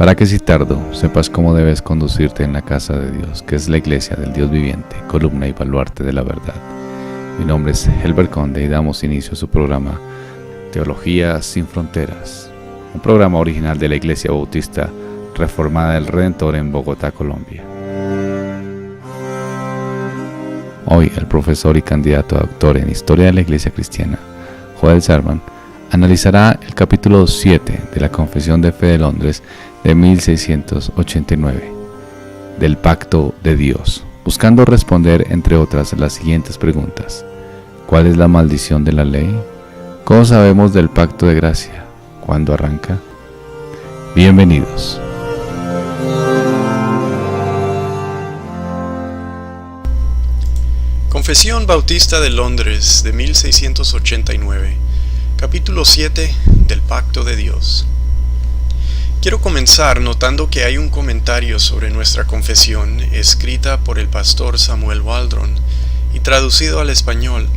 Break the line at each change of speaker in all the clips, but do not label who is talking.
para que si tardo sepas cómo debes conducirte en la casa de Dios, que es la iglesia del Dios viviente, columna y baluarte de la verdad. Mi nombre es Helber Conde y damos inicio a su programa Teología sin Fronteras, un programa original de la Iglesia Bautista Reformada del Redentor en Bogotá, Colombia. Hoy el profesor y candidato a doctor en Historia de la Iglesia Cristiana, Joel Servan, analizará el capítulo 7 de la Confesión de Fe de Londres de 1689, del Pacto de Dios, buscando responder, entre otras, las siguientes preguntas. ¿Cuál es la maldición de la ley? ¿Cómo sabemos del Pacto de Gracia? ¿Cuándo arranca? Bienvenidos.
Confesión Bautista de Londres de 1689, capítulo 7 del Pacto de Dios. Quiero comenzar notando que hay un comentario sobre nuestra confesión escrita por el pastor Samuel Waldron y traducido al español.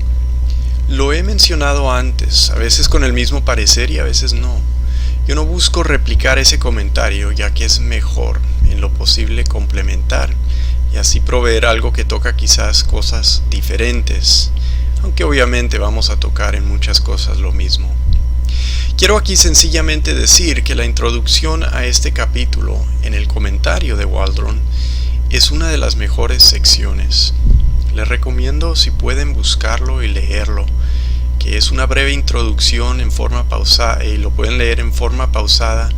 Lo he mencionado antes, a veces con el mismo parecer y a veces no. Yo no busco replicar ese comentario, ya que es mejor, en lo posible, complementar y así proveer algo que toca quizás cosas diferentes, aunque obviamente vamos a tocar en muchas cosas lo mismo. Quiero aquí sencillamente decir que la introducción a este capítulo en el comentario de Waldron es una de las mejores secciones. Les recomiendo, si pueden, buscarlo y leerlo, que es una breve introducción en forma pausada, y lo pueden leer en forma pausada,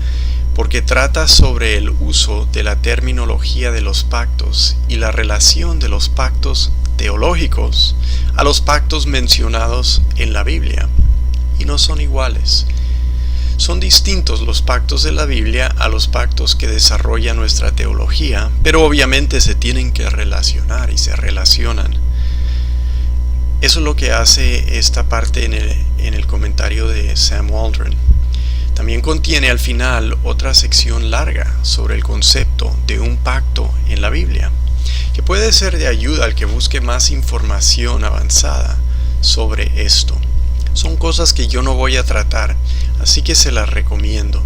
porque trata sobre el uso de la terminología de los pactos y la relación de los pactos teológicos a los pactos mencionados en la Biblia, y no son iguales. Son distintos los pactos de la Biblia a los pactos que desarrolla nuestra teología, pero obviamente se tienen que relacionar y se relacionan. Eso es lo que hace esta parte en el comentario de Sam Waldron. También contiene al final otra sección larga sobre el concepto de un pacto en la Biblia, que puede ser de ayuda al que busque más información avanzada sobre esto. Son cosas que yo no voy a tratar, así que se las recomiendo.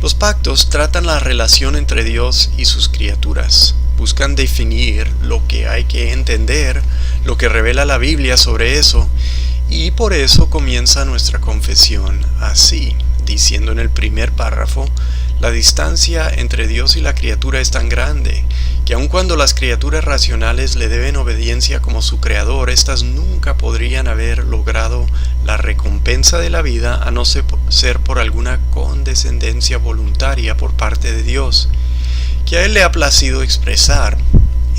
Los pactos tratan la relación entre Dios y sus criaturas. Buscan definir lo que hay que entender, lo que revela la Biblia sobre eso, y por eso comienza nuestra confesión así, diciendo en el primer párrafo: la distancia entre Dios y la criatura es tan grande que aun cuando las criaturas racionales le deben obediencia como su creador, éstas nunca podrían haber logrado la recompensa de la vida a no ser por alguna condescendencia voluntaria por parte de Dios, que a Él le ha placido expresar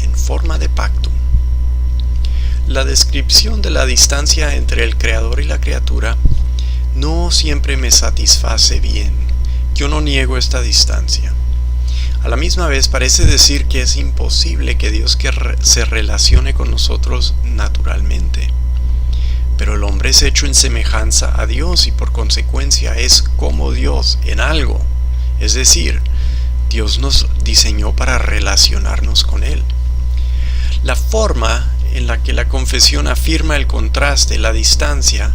en forma de pacto. La descripción de la distancia entre el creador y la criatura no siempre me satisface bien. Yo no niego esta distancia. A la misma vez parece decir que es imposible que Dios se relacione con nosotros naturalmente. Pero el hombre es hecho en semejanza a Dios y por consecuencia es como Dios en algo. Es decir, Dios nos diseñó para relacionarnos con Él. La forma en la que la confesión afirma el contraste, la distancia,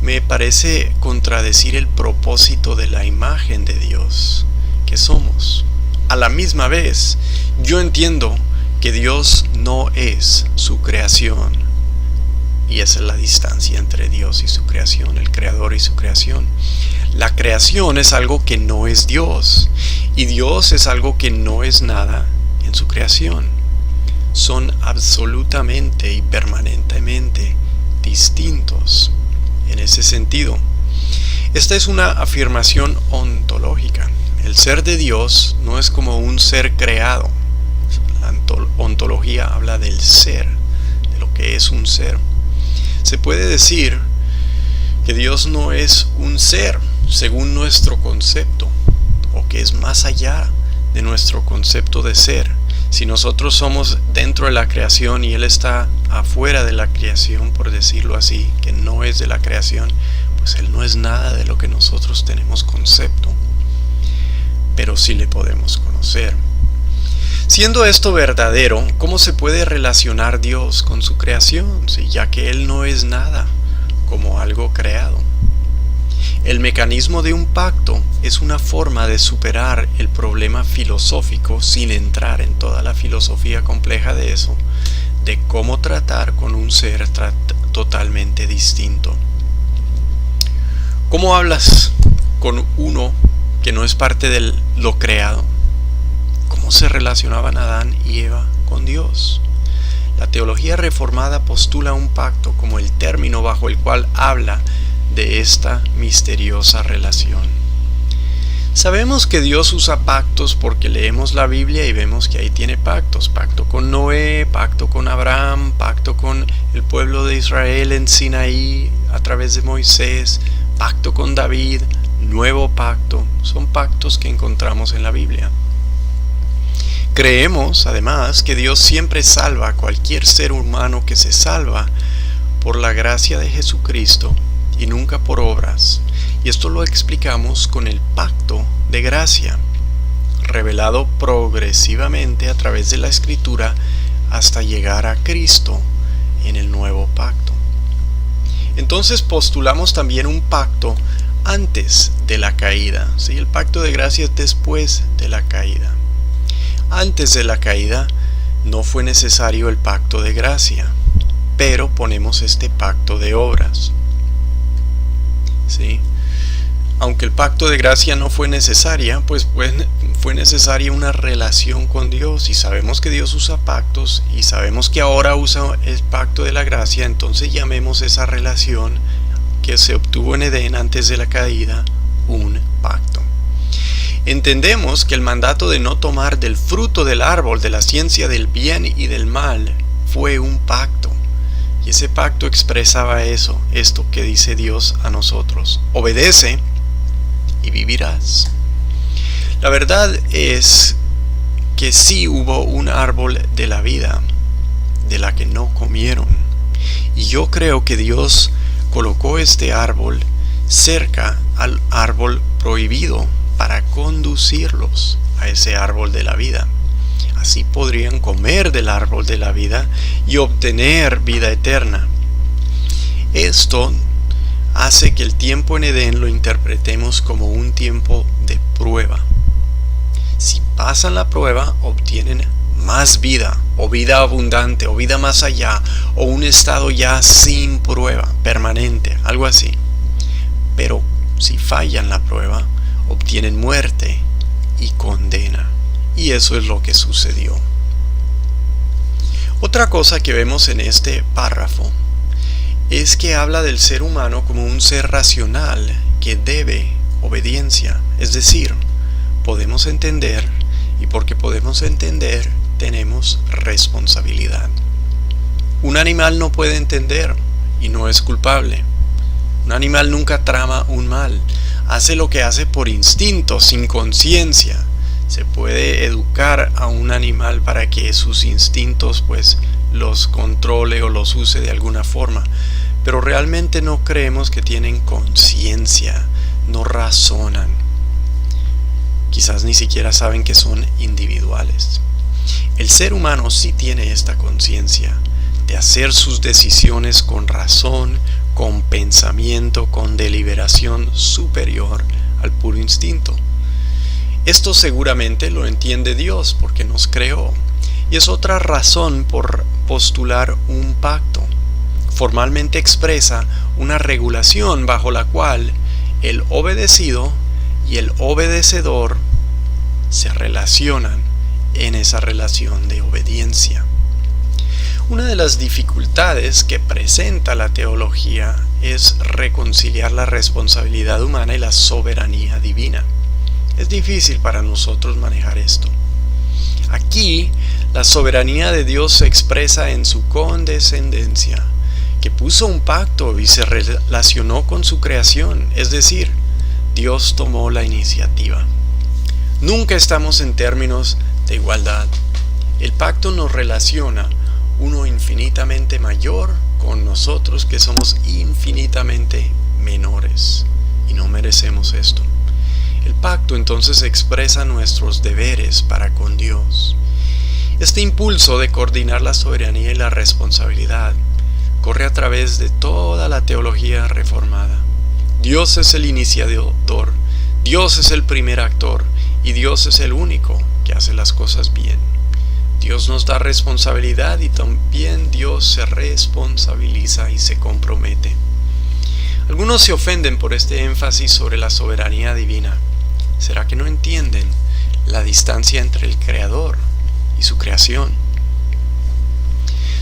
me parece contradecir el propósito de la imagen de Dios que somos. A la misma vez, yo entiendo que Dios no es su creación, y esa es la distancia entre Dios y su creación, el creador y su creación. La creación es algo que no es Dios, y Dios es algo que no es nada en su creación. Son absolutamente y permanentemente distintos en ese sentido. Esta es una afirmación ontológica. El ser de Dios no es como un ser creado. La ontología habla del ser, de lo que es un ser. Se puede decir que Dios no es un ser según nuestro concepto, o que es más allá de nuestro concepto de ser. Si nosotros somos dentro de la creación y Él está afuera de la creación, por decirlo así, que no es de la creación, pues Él no es nada de lo que nosotros tenemos concepto, pero sí le podemos conocer. Siendo esto verdadero, ¿cómo se puede relacionar Dios con su creación, ya que Él no es nada como algo creado? El mecanismo de un pacto es una forma de superar el problema filosófico sin entrar en toda la filosofía compleja de eso, de cómo tratar con un ser totalmente distinto. ¿Cómo hablas con uno que no es parte de lo creado? ¿Cómo se relacionaban Adán y Eva con Dios? La teología reformada postula un pacto como el término bajo el cual habla de esta misteriosa relación. Sabemos que Dios usa pactos porque leemos la Biblia y vemos que ahí tiene pactos. Pacto con Noé, pacto con Abraham, pacto con el pueblo de Israel en Sinaí a través de Moisés, pacto con David, nuevo pacto. Son pactos que encontramos en la Biblia. Creemos, además, que Dios siempre salva a cualquier ser humano que se salva por la gracia de Jesucristo y nunca por obras. Y esto lo explicamos con el pacto de gracia, revelado progresivamente a través de la Escritura hasta llegar a Cristo en el nuevo pacto. Entonces postulamos también un pacto antes de la caída. ¿Sí? El pacto de gracia es después de la caída. Antes de la caída no fue necesario el pacto de gracia, pero ponemos este pacto de obras. ¿Sí? Aunque el pacto de gracia no fue necesaria, pues fue necesaria una relación con Dios, y sabemos que Dios usa pactos y sabemos que ahora usa el pacto de la gracia. Entonces llamemos esa relación que se obtuvo en Edén antes de la caída un pacto. Entendemos que el mandato de no tomar del fruto del árbol de la ciencia del bien y del mal fue un pacto. Y ese pacto expresaba esto que dice Dios a nosotros: obedece y vivirás. La verdad es que sí hubo un árbol de la vida de la que no comieron. Y yo creo que Dios colocó este árbol cerca al árbol prohibido para conducirlos a ese árbol de la vida. Así podrían comer del árbol de la vida y obtener vida eterna. Esto hace que el tiempo en Edén lo interpretemos como un tiempo de prueba. Si pasan la prueba, obtienen más vida, o vida abundante, o vida más allá, o un estado ya sin prueba, permanente, algo así. Pero si fallan la prueba, obtienen muerte y condena. Y eso es lo que sucedió. Otra cosa que vemos en este párrafo es que habla del ser humano como un ser racional que debe obediencia. Es decir, podemos entender, y porque podemos entender, tenemos responsabilidad. Un animal no puede entender y no es culpable. Un animal nunca trama un mal. Hace lo que hace por instinto, sin conciencia. Se puede educar a un animal para que sus instintos pues los controle o los use de alguna forma, pero realmente no creemos que tienen conciencia, no razonan. Quizás ni siquiera saben que son individuales. El ser humano sí tiene esta conciencia de hacer sus decisiones con razón, con pensamiento, con deliberación superior al puro instinto. Esto seguramente lo entiende Dios porque nos creó, y es otra razón por postular un pacto. Formalmente expresa una regulación bajo la cual el obedecido y el obedecedor se relacionan en esa relación de obediencia. Una de las dificultades que presenta la teología es reconciliar la responsabilidad humana y la soberanía divina. Es difícil para nosotros manejar esto. Aquí, la soberanía de Dios se expresa en su condescendencia, que puso un pacto y se relacionó con su creación, es decir, Dios tomó la iniciativa. Nunca estamos en términos de igualdad. El pacto nos relaciona uno infinitamente mayor con nosotros que somos infinitamente menores y no merecemos esto. El pacto entonces expresa nuestros deberes para con Dios. Este impulso de coordinar la soberanía y la responsabilidad corre a través de toda la teología reformada. Dios es el iniciador, Dios es el primer actor y Dios es el único que hace las cosas bien. Dios nos da responsabilidad y también Dios se responsabiliza y se compromete. Algunos se ofenden por este énfasis sobre la soberanía divina. ¿Será que no entienden la distancia entre el Creador y su creación?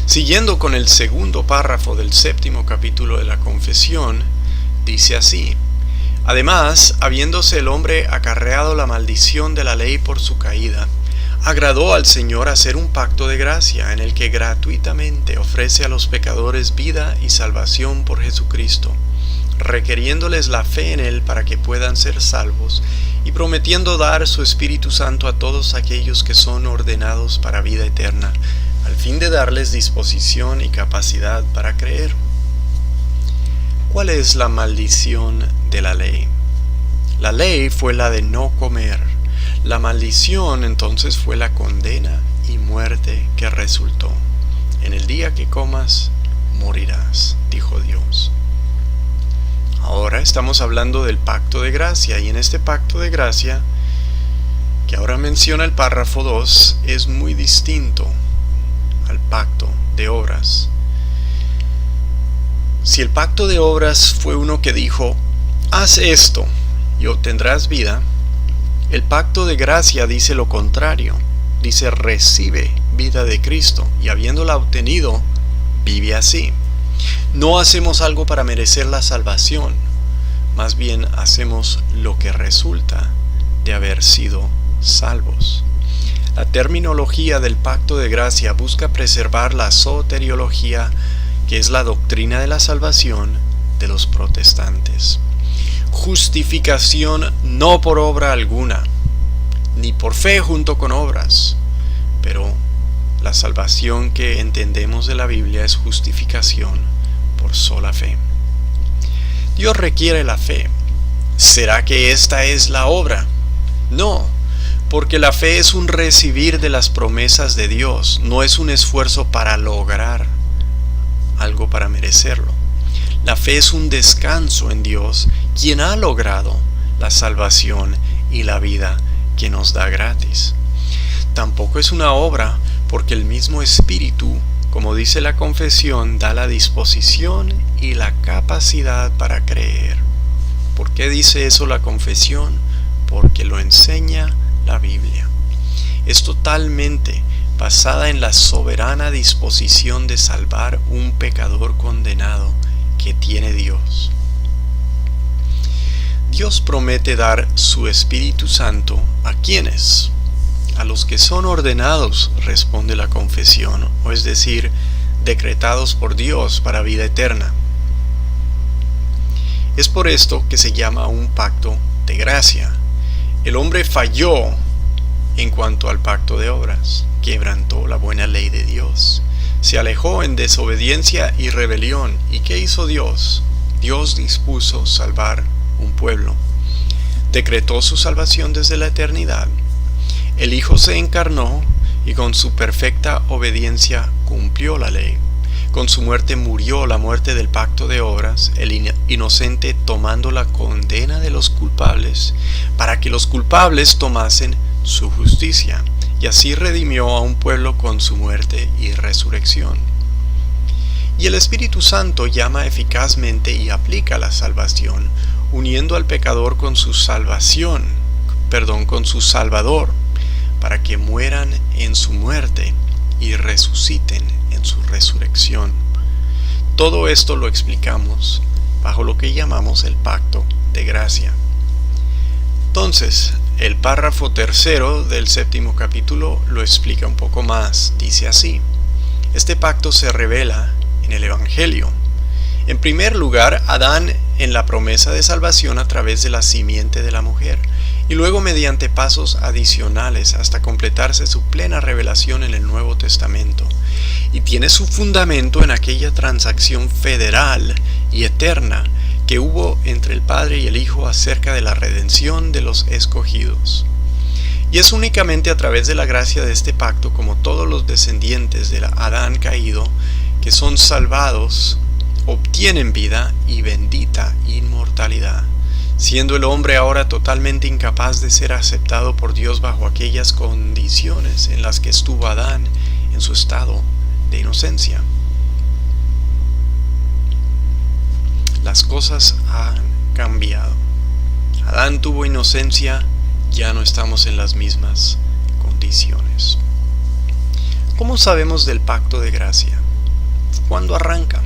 Siguiendo con el segundo párrafo del 7º capítulo de la Confesión, dice así: además, habiéndose el hombre acarreado la maldición de la ley por su caída, agradó al Señor hacer un pacto de gracia en el que gratuitamente ofrece a los pecadores vida y salvación por Jesucristo, requiriéndoles la fe en Él para que puedan ser salvos y prometiendo dar su Espíritu Santo a todos aquellos que son ordenados para vida eterna, al fin de darles disposición y capacidad para creer. ¿Cuál es la maldición de la ley? La ley fue la de no comer. La maldición entonces fue la condena y muerte que resultó. En el día que comas, morirás, dijo Dios. Ahora estamos hablando del pacto de gracia, y en este pacto de gracia, que ahora menciona el párrafo 2, es muy distinto al pacto de obras. Si el pacto de obras fue uno que dijo, haz esto y obtendrás vida, el pacto de gracia dice lo contrario. Dice, recibe vida de Cristo y habiéndola obtenido, vive así. No hacemos algo para merecer la salvación, más bien hacemos lo que resulta de haber sido salvos. La terminología del pacto de gracia busca preservar la soteriología, que es la doctrina de la salvación de los protestantes. Justificación no por obra alguna, ni por fe junto con obras, pero la salvación que entendemos de la Biblia es justificación por sola fe. Dios requiere la fe. ¿Será que esta es la obra? No, porque la fe es un recibir de las promesas de Dios, no es un esfuerzo para lograr algo para merecerlo. La fe es un descanso en Dios, quien ha logrado la salvación y la vida que nos da gratis. Tampoco es una obra, porque el mismo Espíritu, como dice la confesión, da la disposición y la capacidad para creer. ¿Por qué dice eso la confesión? Porque lo enseña la Biblia. Es totalmente basada en la soberana disposición de salvar un pecador condenado que tiene Dios. Dios promete dar su Espíritu Santo ¿a quiénes? A los que son ordenados, responde la confesión, o es decir, decretados por Dios para vida eterna. Es por esto que se llama un pacto de gracia. El hombre falló en cuanto al pacto de obras, quebrantó la buena ley de Dios, se alejó en desobediencia y rebelión. ¿Y qué hizo Dios? Dios dispuso salvar un pueblo, decretó su salvación desde la eternidad. El Hijo se encarnó y con su perfecta obediencia cumplió la ley. Con su muerte murió la muerte del pacto de obras, el inocente tomando la condena de los culpables, para que los culpables tomasen su justicia, y así redimió a un pueblo con su muerte y resurrección. Y el Espíritu Santo llama eficazmente y aplica la salvación, uniendo al pecador con su salvación, con su Salvador, para que mueran en su muerte y resuciten en su resurrección. Todo esto lo explicamos bajo lo que llamamos el pacto de gracia. Entonces, el párrafo 3 del 7º capítulo lo explica un poco más. Dice así: este pacto se revela en el Evangelio. En primer lugar, Adán en la promesa de salvación a través de la simiente de la mujer, y luego mediante pasos adicionales hasta completarse su plena revelación en el Nuevo Testamento, y tiene su fundamento en aquella transacción federal y eterna que hubo entre el Padre y el Hijo acerca de la redención de los escogidos. Y es únicamente a través de la gracia de este pacto como todos los descendientes de Adán caído que son salvados obtienen vida y bendita inmortalidad, siendo el hombre ahora totalmente incapaz de ser aceptado por Dios bajo aquellas condiciones en las que estuvo Adán en su estado de inocencia. Las cosas han cambiado. Adán tuvo inocencia, ya no estamos en las mismas condiciones. ¿Cómo sabemos del pacto de gracia? ¿Cuándo arranca?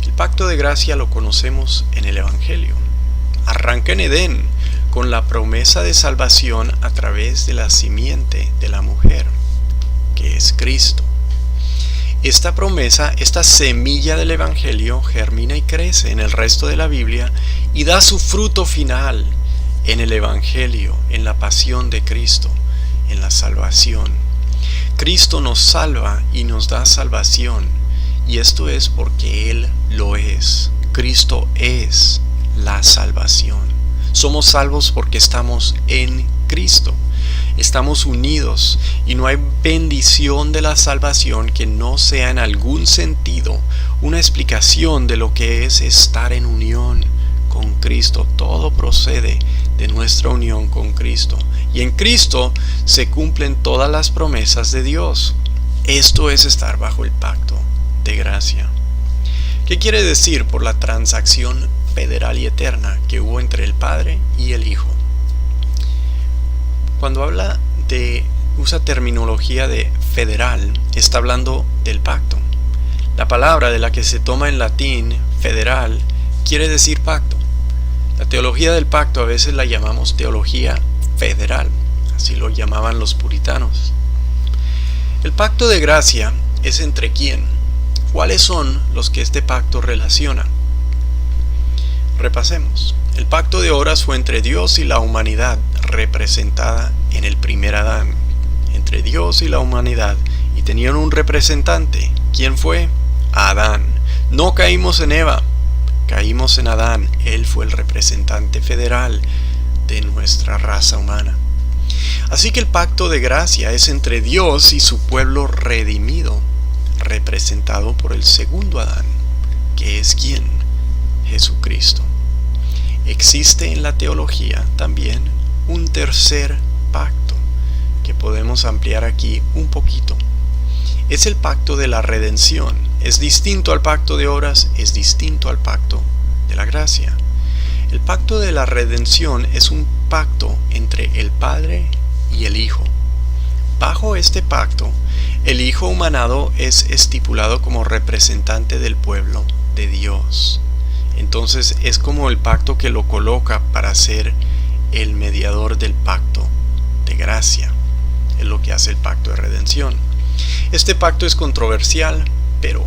El pacto de gracia lo conocemos en el Evangelio. Arranca en Edén con la promesa de salvación a través de la simiente de la mujer, que es Cristo. Esta promesa, esta semilla del Evangelio, germina y crece en el resto de la Biblia y da su fruto final en el Evangelio, en la pasión de Cristo, en la salvación. Cristo nos salva y nos da salvación, y esto es porque Él lo es. Cristo es la salvación. Somos salvos porque estamos en Cristo. Estamos unidos y no hay bendición de la salvación que no sea en algún sentido una explicación de lo que es estar en unión con Cristo. Todo procede de nuestra unión con Cristo. Y en Cristo se cumplen todas las promesas de Dios. Esto es estar bajo el pacto de gracia. ¿Qué quiere decir por la transacción federal y eterna que hubo entre el Padre y el Hijo? Cuando usa terminología de federal, está hablando del pacto. La palabra de la que se toma en latín, federal, quiere decir pacto. La teología del pacto a veces la llamamos teología federal, así lo llamaban los puritanos. El pacto de gracia es entre quién. ¿Cuáles son los que este pacto relaciona? Repasemos. El pacto de obras fue entre Dios y la humanidad, representada en el primer Adán. Entre Dios y la humanidad, y tenían un representante. ¿Quién fue? Adán. No caímos en Eva, caímos en Adán. Él fue el representante federal de nuestra raza humana. Así que el pacto de gracia es entre Dios y su pueblo redimido, representado por el segundo Adán, que es ¿quién? Jesucristo. Existe en la teología también un tercer pacto que podemos ampliar aquí un poquito. Es el pacto de la redención. Es distinto al pacto de obras, es distinto al pacto de la gracia. El pacto de la redención es un pacto entre el Padre y el Hijo. Bajo este pacto, el Hijo humanado es estipulado como representante del pueblo de Dios. Entonces es como el pacto que lo coloca para ser el mediador del pacto de gracia. Es lo que hace el pacto de redención. Este pacto es controversial, pero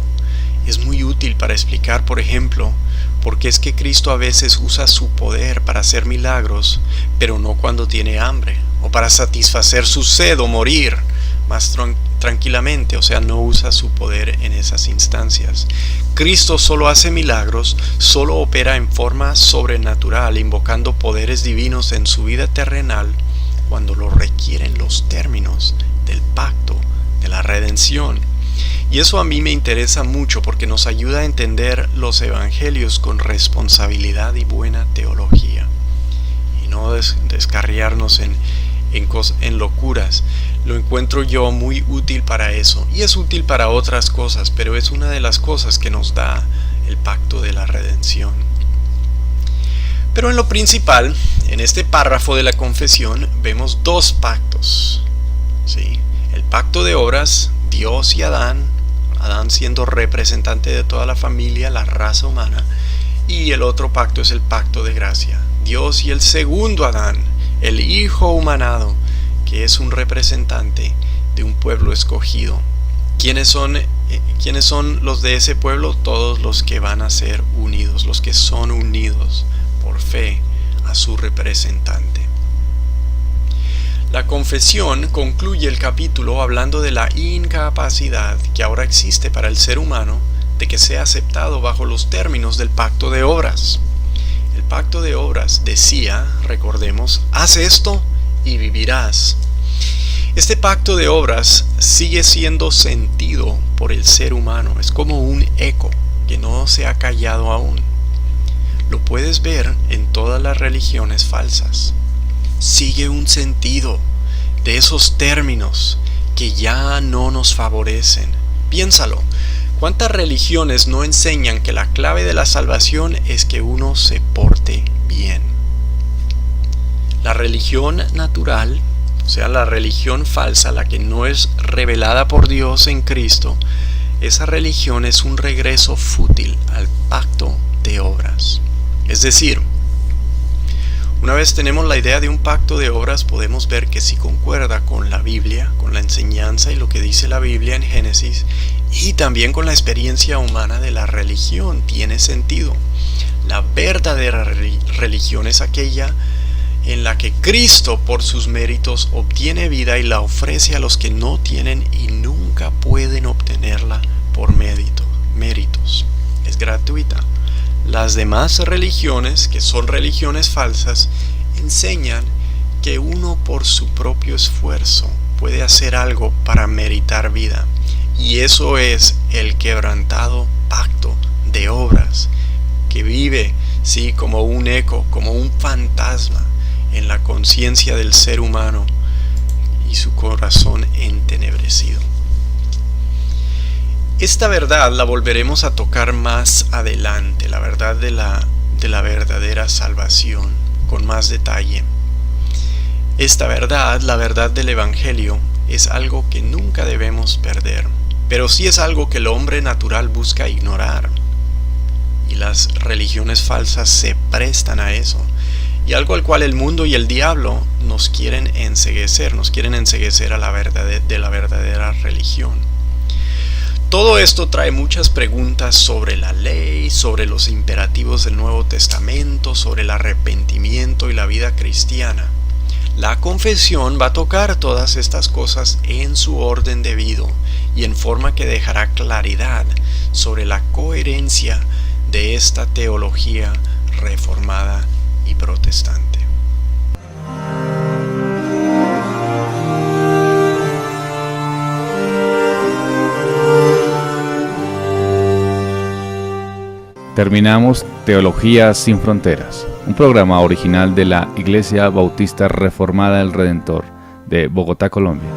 es muy útil para explicar, por ejemplo, por qué es que Cristo a veces usa su poder para hacer milagros, pero no cuando tiene hambre, o para satisfacer su sed o morir más tranquilamente, o sea, no usa su poder en esas instancias. Cristo solo hace milagros, solo opera en forma sobrenatural, invocando poderes divinos en su vida terrenal cuando lo requieren los términos del pacto de la redención. Y eso a mí me interesa mucho porque nos ayuda a entender los evangelios con responsabilidad y buena teología, y no descarriarnos en locuras. Lo encuentro yo muy útil para eso, y es útil para otras cosas, pero es una de las cosas que nos da el pacto de la redención. Pero en lo principal, en este párrafo de la confesión, vemos dos pactos, ¿sí? El pacto de obras, Dios y Adán siendo representante de toda la familia, la raza humana, y el otro pacto es el pacto de gracia, Dios y el segundo Adán, el Hijo humanado, que es un representante de un pueblo escogido. ¿Quiénes son los de ese pueblo? Todos los que van a ser unidos, los que son unidos por fe a su representante. La confesión concluye el capítulo hablando de la incapacidad que ahora existe para el ser humano de que sea aceptado bajo los términos del pacto de obras. El pacto de obras decía, recordemos, haz esto y vivirás. Este pacto de obras sigue siendo sentido por el ser humano, es como un eco que no se ha callado aún. Lo puedes ver en todas las religiones falsas. Sigue un sentido de esos términos que ya no nos favorecen. Piénsalo, ¿cuántas religiones no enseñan que la clave de la salvación es que uno se porte bien? La religión natural, o sea, la religión falsa, la que no es revelada por Dios en Cristo, esa religión es un regreso fútil al pacto de obras. Es decir, una vez tenemos la idea de un pacto de obras, podemos ver que sí concuerda con la Biblia, con la enseñanza y lo que dice la Biblia en Génesis, y también con la experiencia humana de la religión. Tiene sentido. La verdadera religión es aquella en la que Cristo, por sus méritos, obtiene vida y la ofrece a los que no tienen y nunca pueden obtenerla por méritos. Es gratuita. Las demás religiones, que son religiones falsas, enseñan que uno por su propio esfuerzo puede hacer algo para meritar vida. Y eso es el quebrantado pacto de obras, que vive, sí, como un eco, como un fantasma en la conciencia del ser humano y su corazón entenebrecido. Esta verdad la volveremos a tocar más adelante, la verdad de la verdadera salvación, con más detalle. Esta verdad, la verdad del Evangelio, es algo que nunca debemos perder, pero sí es algo que el hombre natural busca ignorar. Y las religiones falsas se prestan a eso. Y algo al cual el mundo y el diablo nos quieren enceguecer a la verdadera religión. Todo esto trae muchas preguntas sobre la ley, sobre los imperativos del Nuevo Testamento, sobre el arrepentimiento y la vida cristiana. La confesión va a tocar todas estas cosas en su orden debido y en forma que dejará claridad sobre la coherencia de esta teología reformada y protestante.
Terminamos Teología sin Fronteras, un programa original de la Iglesia Bautista Reformada del Redentor de Bogotá, Colombia.